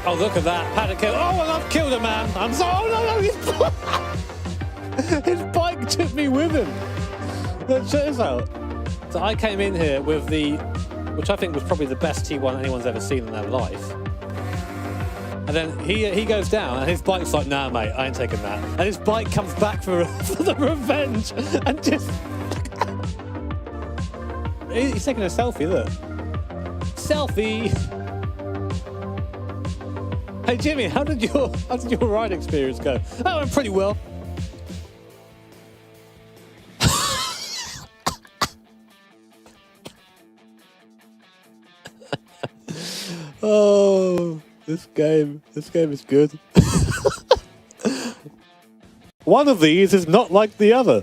Oh, look at that. Had to kill. Oh, well, I've killed a man. I'm sorry. Oh, no, his bike took me with him. Check this out. So I came in here with the, which I think was probably the best T1 anyone's ever seen in their life. And then he goes down, and his bike's like, nah, mate, I ain't taking that. And his bike comes back for the revenge, and just... He's taking a selfie, look. Selfie! Hey, Jimmy, how did your ride experience go? That went pretty well. Oh, this game is good. One of these is not like the other.